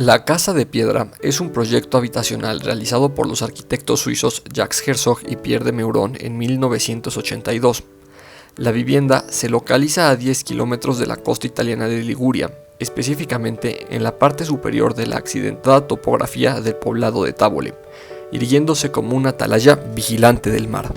La Casa de Piedra es un proyecto habitacional realizado por los arquitectos suizos Jacques Herzog y Pierre de Meuron en 1982. La vivienda se localiza a 10 kilómetros de la costa italiana de Liguria, específicamente en la parte superior de la accidentada topografía del poblado de Tabole, irguiéndose como una atalaya vigilante del mar.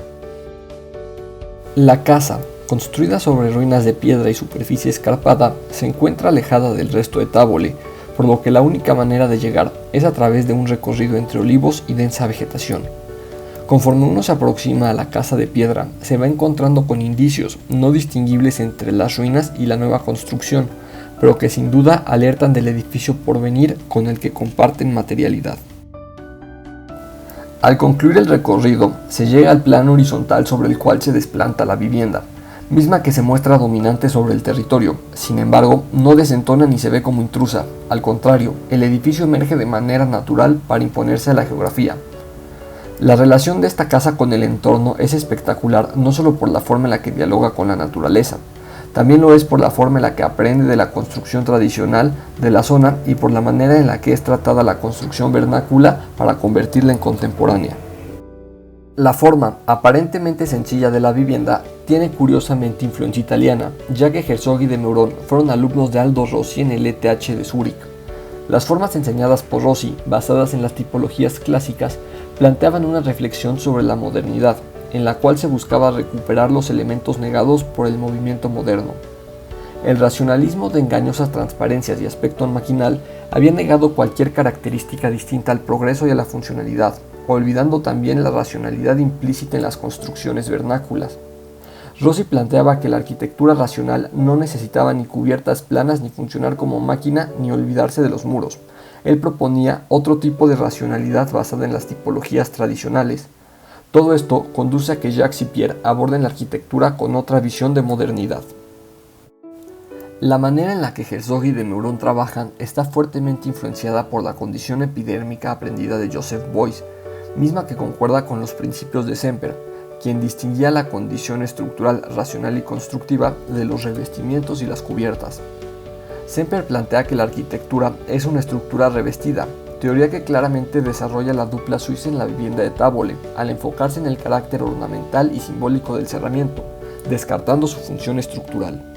La casa, construida sobre ruinas de piedra y superficie escarpada, se encuentra alejada del resto de Tabole, por lo que la única manera de llegar es a través de un recorrido entre olivos y densa vegetación. Conforme uno se aproxima a la casa de piedra, se va encontrando con indicios no distinguibles entre las ruinas y la nueva construcción, pero que sin duda alertan del edificio por venir con el que comparten materialidad. Al concluir el recorrido, se llega al plano horizontal sobre el cual se desplanta la vivienda, misma que se muestra dominante sobre el territorio. Sin embargo, no desentona ni se ve como intrusa. Al contrario, el edificio emerge de manera natural para imponerse a la geografía. La relación de esta casa con el entorno es espectacular, no solo por la forma en la que dialoga con la naturaleza, también lo es por la forma en la que aprende de la construcción tradicional de la zona y por la manera en la que es tratada la construcción vernácula para convertirla en contemporánea. La forma aparentemente sencilla de la vivienda tiene curiosamente influencia italiana, ya que Herzog y de Meuron fueron alumnos de Aldo Rossi en el ETH de Zúrich. Las formas enseñadas por Rossi, basadas en las tipologías clásicas, planteaban una reflexión sobre la modernidad, en la cual se buscaba recuperar los elementos negados por el movimiento moderno. El racionalismo de engañosas transparencias y aspecto maquinal había negado cualquier característica distinta al progreso y a la funcionalidad, olvidando también la racionalidad implícita en las construcciones vernáculas. Rossi planteaba que la arquitectura racional no necesitaba ni cubiertas planas ni funcionar como máquina ni olvidarse de los muros. Él proponía otro tipo de racionalidad basada en las tipologías tradicionales. Todo esto conduce a que Jacques y Pierre aborden la arquitectura con otra visión de modernidad. La manera en la que Herzog y de Meuron trabajan está fuertemente influenciada por la condición epidérmica aprendida de Joseph Beuys, misma que concuerda con los principios de Semper, quien distinguía la condición estructural racional y constructiva de los revestimientos y las cubiertas. Semper plantea que la arquitectura es una estructura revestida, teoría que claramente desarrolla la dupla suiza en la vivienda de Tabole, al enfocarse en el carácter ornamental y simbólico del cerramiento, descartando su función estructural.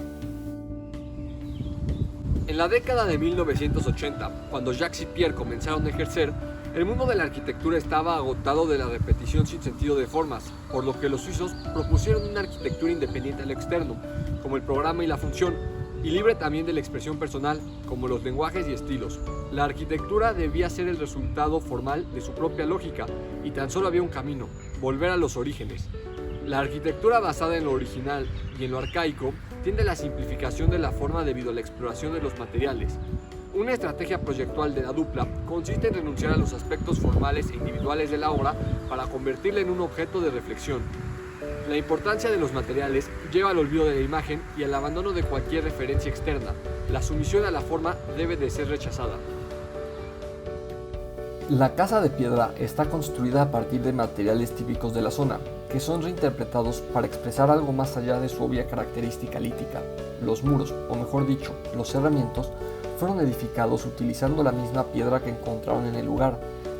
En la década de 1980, cuando Jacques y Pierre comenzaron a ejercer, el mundo de la arquitectura estaba agotado de la repetición sin sentido de formas, por lo que los suizos propusieron una arquitectura independiente al externo, como el programa y la función, y libre también de la expresión personal, como los lenguajes y estilos. La arquitectura debía ser el resultado formal de su propia lógica, y tan solo había un camino: volver a los orígenes. La arquitectura basada en lo original y en lo arcaico tiende a la simplificación de la forma debido a la exploración de los materiales. Una estrategia proyectual de la dupla consiste en renunciar a los aspectos formales e individuales de la obra para convertirla en un objeto de reflexión. La importancia de los materiales lleva al olvido de la imagen y al abandono de cualquier referencia externa. La sumisión a la forma debe de ser rechazada. La casa de piedra está construida a partir de materiales típicos de la zona, que son reinterpretados para expresar algo más allá de su obvia característica lítica. Los muros, o mejor dicho, los cerramientos, fueron edificados utilizando la misma piedra que encontraron en el lugar,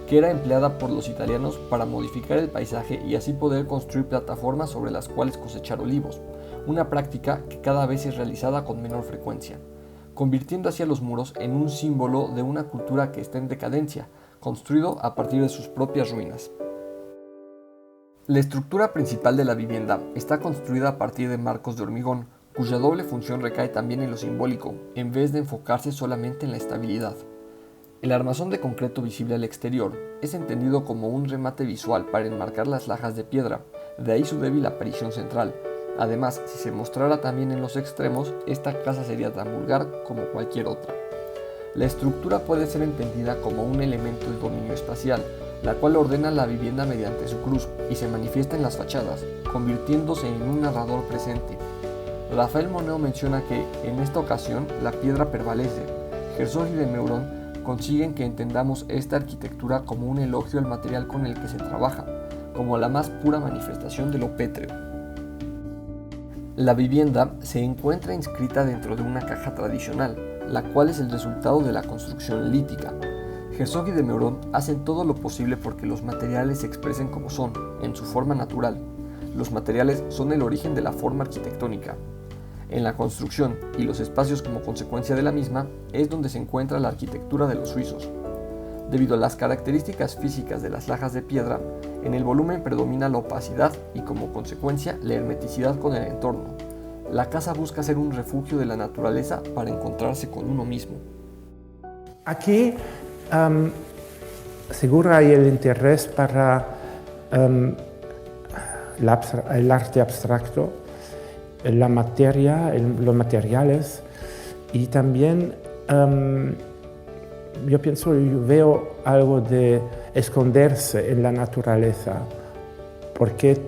que era empleada por los italianos para modificar el paisaje y así poder construir plataformas sobre las cuales cosechar olivos, una práctica que cada vez es realizada con menor frecuencia, convirtiendo así a los muros en un símbolo de una cultura que está en decadencia, construido a partir de sus propias ruinas. La estructura principal de la vivienda está construida a partir de marcos de hormigón, cuya doble función recae también en lo simbólico, en vez de enfocarse solamente en la estabilidad. El armazón de concreto visible al exterior es entendido como un remate visual para enmarcar las lajas de piedra, de ahí su débil aparición central. Además, si se mostrara también en los extremos, esta casa sería tan vulgar como cualquier otra. La estructura puede ser entendida como un elemento de dominio espacial, la cual ordena la vivienda mediante su cruz y se manifiesta en las fachadas, convirtiéndose en un narrador presente. Raphael Moneo menciona que, en esta ocasión, la piedra prevalece. Herzog y de Meuron consiguen que entendamos esta arquitectura como un elogio al material con el que se trabaja, como la más pura manifestación de lo pétreo. La vivienda se encuentra inscrita dentro de una caja tradicional, la cual es el resultado de la construcción lítica. Herzog y de Meuron hacen todo lo posible porque los materiales se expresen como son, en su forma natural. Los materiales son el origen de la forma arquitectónica. En la construcción y los espacios como consecuencia de la misma es donde se encuentra la arquitectura de los suizos. Debido a las características físicas de las lajas de piedra, en el volumen predomina la opacidad y como consecuencia la hermeticidad con el entorno. La casa busca ser un refugio de la naturaleza para encontrarse con uno mismo. Aquí seguro hay el interés para el arte abstracto, la materia, los materiales y también yo veo algo de esconderse en la naturaleza porque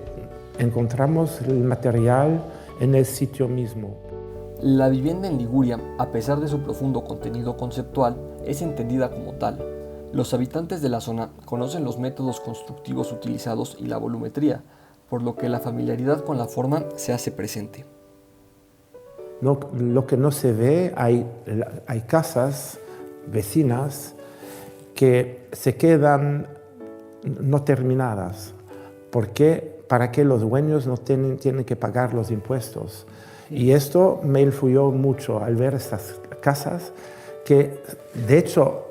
encontramos el material en el sitio mismo. La vivienda en Liguria, a pesar de su profundo contenido conceptual, es entendida como tal. Los habitantes de la zona conocen los métodos constructivos utilizados y la volumetría, por lo que la familiaridad con la forma se hace presente. Lo que no se ve, hay casas vecinas que se quedan no terminadas. ¿Por qué? Para que los dueños no tienen que pagar los impuestos. Y esto me influyó mucho al ver estas casas que de hecho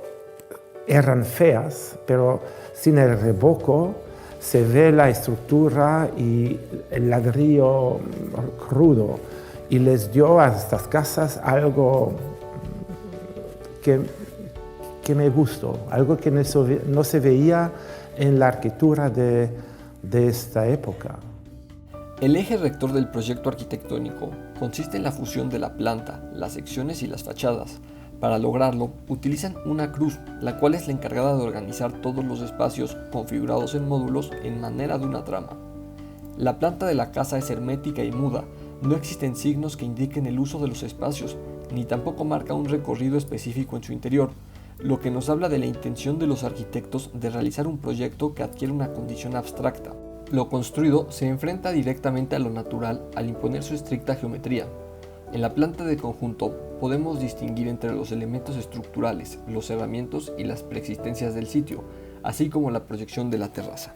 eran feas, pero sin el revoco se ve la estructura y el ladrillo crudo y les dio a estas casas algo que me gustó, algo que no se veía en la arquitectura de esta época. El eje rector del proyecto arquitectónico consiste en la fusión de la planta, las secciones y las fachadas. Para lograrlo, utilizan una cruz, la cual es la encargada de organizar todos los espacios configurados en módulos en manera de una trama. La planta de la casa es hermética y muda, no existen signos que indiquen el uso de los espacios, ni tampoco marca un recorrido específico en su interior, lo que nos habla de la intención de los arquitectos de realizar un proyecto que adquiere una condición abstracta. Lo construido se enfrenta directamente a lo natural al imponer su estricta geometría. En la planta de conjunto podemos distinguir entre los elementos estructurales, los cerramientos y las preexistencias del sitio, así como la proyección de la terraza.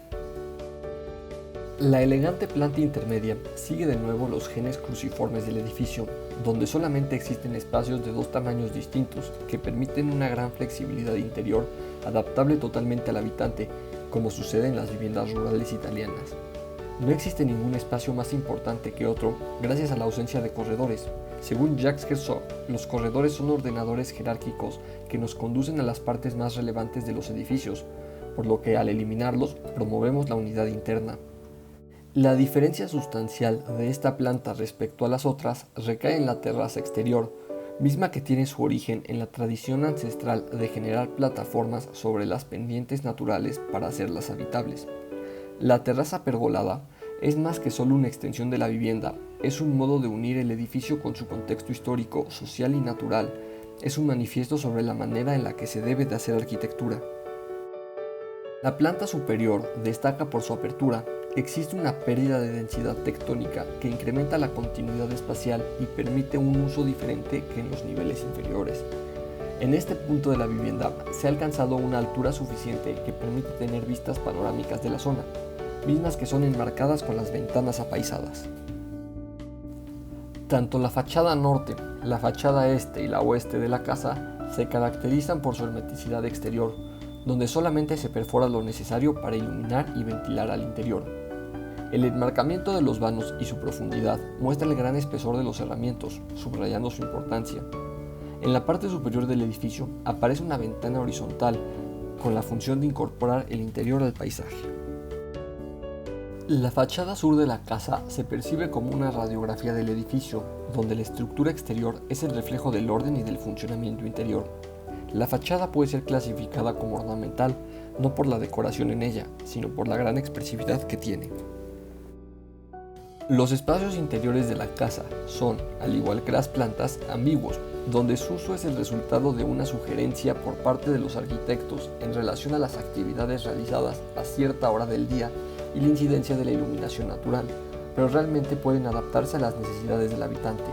La elegante planta intermedia sigue de nuevo los genes cruciformes del edificio, donde solamente existen espacios de dos tamaños distintos que permiten una gran flexibilidad interior adaptable totalmente al habitante, como sucede en las viviendas rurales italianas. No existe ningún espacio más importante que otro gracias a la ausencia de corredores. Según Jacques Herzog, los corredores son ordenadores jerárquicos que nos conducen a las partes más relevantes de los edificios, por lo que al eliminarlos promovemos la unidad interna. La diferencia sustancial de esta planta respecto a las otras recae en la terraza exterior, misma que tiene su origen en la tradición ancestral de generar plataformas sobre las pendientes naturales para hacerlas habitables. La terraza pergolada es más que solo una extensión de la vivienda, es un modo de unir el edificio con su contexto histórico, social y natural, es un manifiesto sobre la manera en la que se debe de hacer arquitectura. La planta superior destaca por su apertura. Existe una pérdida de densidad tectónica que incrementa la continuidad espacial y permite un uso diferente que en los niveles inferiores. En este punto de la vivienda se ha alcanzado una altura suficiente que permite tener vistas panorámicas de la zona, mismas que son enmarcadas con las ventanas apaisadas. Tanto la fachada norte, la fachada este y la oeste de la casa se caracterizan por su hermeticidad exterior, donde solamente se perfora lo necesario para iluminar y ventilar al interior. El enmarcamiento de los vanos y su profundidad muestra el gran espesor de los cerramientos, subrayando su importancia. En la parte superior del edificio aparece una ventana horizontal con la función de incorporar el interior al paisaje. La fachada sur de la casa se percibe como una radiografía del edificio, donde la estructura exterior es el reflejo del orden y del funcionamiento interior. La fachada puede ser clasificada como ornamental, no por la decoración en ella, sino por la gran expresividad que tiene. Los espacios interiores de la casa son, al igual que las plantas, ambiguos, donde su uso es el resultado de una sugerencia por parte de los arquitectos en relación a las actividades realizadas a cierta hora del día y la incidencia de la iluminación natural, pero realmente pueden adaptarse a las necesidades del habitante.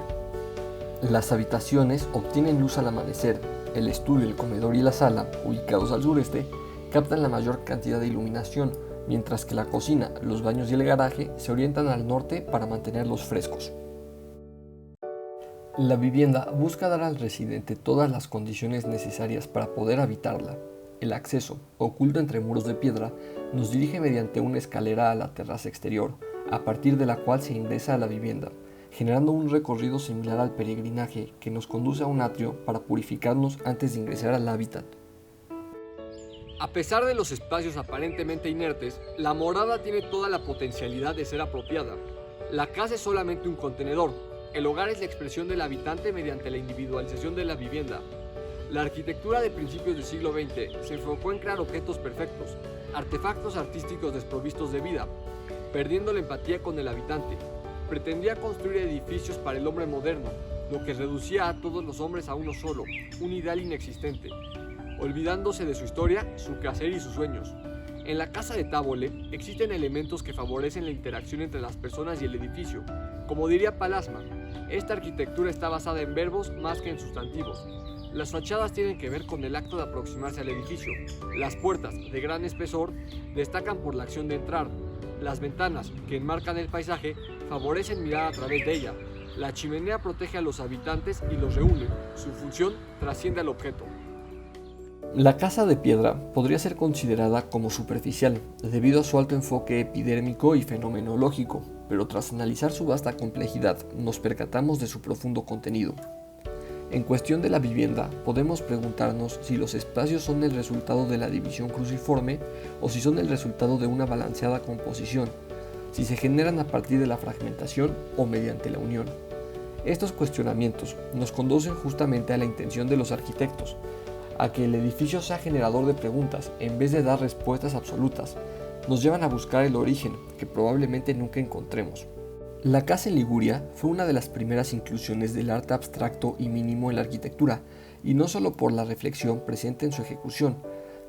Las habitaciones obtienen luz al amanecer, El estudio, el comedor y la sala, ubicados al sureste, captan la mayor cantidad de iluminación, mientras que la cocina, los baños y el garaje se orientan al norte para mantenerlos frescos. La vivienda busca dar al residente todas las condiciones necesarias para poder habitarla. El acceso, oculto entre muros de piedra, nos dirige mediante una escalera a la terraza exterior, a partir de la cual se ingresa a la vivienda, generando un recorrido similar al peregrinaje que nos conduce a un atrio para purificarnos antes de ingresar al hábitat. A pesar de los espacios aparentemente inertes, la morada tiene toda la potencialidad de ser apropiada. La casa es solamente un contenedor. El hogar es la expresión del habitante mediante la individualización de la vivienda. La arquitectura de principios del siglo XX se enfocó en crear objetos perfectos, artefactos artísticos desprovistos de vida, perdiendo la empatía con el habitante. Pretendía construir edificios para el hombre moderno, lo que reducía a todos los hombres a uno solo, un ideal inexistente, olvidándose de su historia, su quehacer y sus sueños. En la casa de Távole existen elementos que favorecen la interacción entre las personas y el edificio. Como diría Palasma, esta arquitectura está basada en verbos más que en sustantivos. Las fachadas tienen que ver con el acto de aproximarse al edificio. Las puertas, de gran espesor, destacan por la acción de entrar. Las ventanas, que enmarcan el paisaje, favorecen mirar a través de ella. La chimenea protege a los habitantes y los reúne. Su función trasciende al objeto. La casa de piedra podría ser considerada como superficial, debido a su alto enfoque epidérmico y fenomenológico, pero tras analizar su vasta complejidad, nos percatamos de su profundo contenido. En cuestión de la vivienda, podemos preguntarnos si los espacios son el resultado de la división cruciforme o si son el resultado de una balanceada composición, si se generan a partir de la fragmentación o mediante la unión. Estos cuestionamientos nos conducen justamente a la intención de los arquitectos, a que el edificio sea generador de preguntas en vez de dar respuestas absolutas. Nos llevan a buscar el origen, que probablemente nunca encontremos. La casa en Liguria fue una de las primeras inclusiones del arte abstracto y mínimo en la arquitectura, y no solo por la reflexión presente en su ejecución,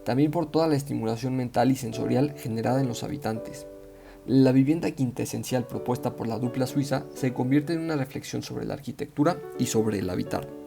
también por toda la estimulación mental y sensorial generada en los habitantes. La vivienda quintesencial propuesta por la dupla suiza se convierte en una reflexión sobre la arquitectura y sobre el habitar.